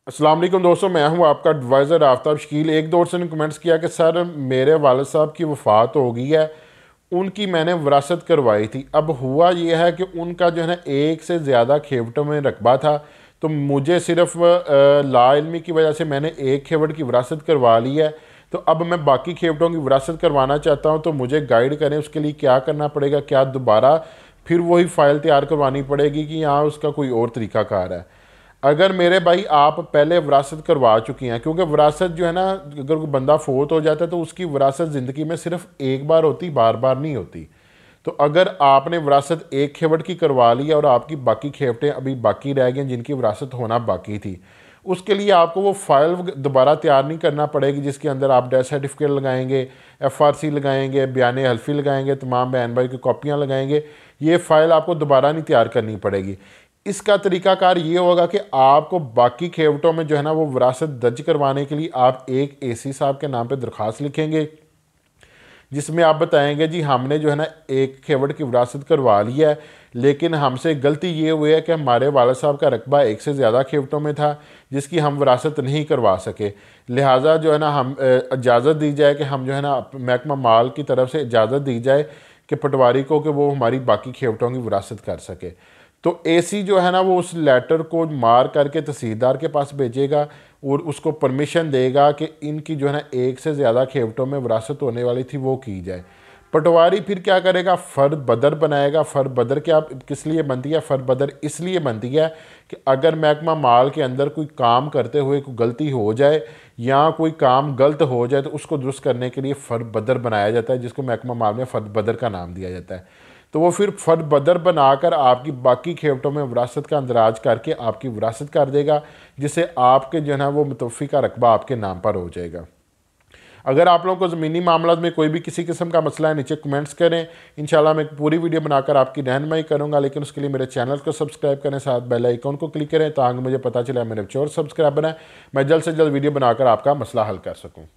अस्सलाम वालेकुम दोस्तों, मैं हूं आपका एडवाइज़र आफ्ताब शकील। एक दोस्त ने कमेंट्स किया कि सर मेरे वालिद साहब की वफ़ात हो गई है, उनकी मैंने विरासत करवाई थी। अब हुआ ये है कि उनका जो है ना एक से ज़्यादा खेवटों में रकबा था, तो मुझे सिर्फ लाइल्मी की वजह से मैंने एक खेवट की विरासत करवा ली है। तो अब मैं बाकी खेवटों की विरासत करवाना चाहता हूँ, तो मुझे गाइड करें उसके लिए क्या करना पड़ेगा। क्या दोबारा फिर वही फ़ाइल तैयार करवानी पड़ेगी कि यहाँ उसका कोई और तरीक़ाकार है। अगर मेरे भाई आप पहले विरासत करवा चुकी हैं, क्योंकि विरासत जो है ना, अगर कोई बंदा फोत हो जाता है तो उसकी विरासत ज़िंदगी में सिर्फ एक बार होती, बार बार नहीं होती। तो अगर आपने विरासत एक खेवट की करवा ली और आपकी बाकी खेवटें अभी बाकी रह गई जिनकी विरासत होना बाकी थी, उसके लिए आपको वो फाइल दोबारा तैयार नहीं करना पड़ेगी जिसके अंदर आप डेथ सर्टिफिकेट लगाएंगे, FRC लगाएंगे, बयान हल्फी लगाएंगे, तमाम बहन भाई की कॉपियाँ लगाएंगे। ये फ़ाइल आपको दोबारा नहीं तैयार करनी पड़ेगी। इसका तरीकाकार ये होगा कि आपको बाकी खेवटों में जो है ना वो विरासत दर्ज करवाने के लिए आप एक AC साहब के नाम पे दरख्वास्त लिखेंगे, जिसमें आप बताएंगे जी हमने जो है ना एक खेवट की विरासत करवा ली है, लेकिन हमसे गलती ये हुई है कि हमारे वालिद साहब का रकबा एक से ज़्यादा खेवटों में था जिसकी हम विरासत नहीं करवा सके। लिहाजा जो है ना हम इजाज़त दी जाए कि हम जो है ना महकमा माल की तरफ से इजाज़त दी जाए कि पटवारी को कि वो हमारी बाकी खेवटों की विरासत कर सके। तो AC जो है ना वो उस लेटर को मार करके तहसीलदार के पास भेजेगा और उसको परमिशन देगा कि इनकी जो है ना एक से ज़्यादा खेवटों में विरासत होने वाली थी वो की जाए। पटवारी फिर क्या करेगा, फ़र्द बदर बनाएगा। फ़र्द बदर क्या किस लिए बनती है? फ़र्द बदर इसलिए बनती है कि अगर महकमा माल के अंदर कोई काम करते हुए कोई गलती हो जाए या कोई काम गलत हो जाए तो उसको दुरुस्त करने के लिए फ़र्द बदर बनाया जाता है, जिसको महकमा माल में फ़र्द बदर का नाम दिया जाता है। तो वो फिर फ़र्द बदर बनाकर आपकी बाकी खेवटों में विरासत का अंदराज करके आपकी विरासत कर देगा, जिससे आपके जो है ना वो मुतवफ़ी का रकबा आपके नाम पर हो जाएगा। अगर आप लोगों को ज़मीनी मामला में कोई भी किसी किस्म का मसला है, नीचे कमेंट्स करें। इंशाल्लाह मैं एक पूरी वीडियो बनाकर आपकी रहनुमाई करूंगा, लेकिन उसके लिए मेरे चैनल को सब्सक्राइब करें, साथ बेल आइकन को क्लिक करें ताकि मुझे पता चले मेरे बच्चे और सब्सक्राइबर हैं, मैं जल्द से जल्द वीडियो बनाकर आपका मसला हल कर सकूँ।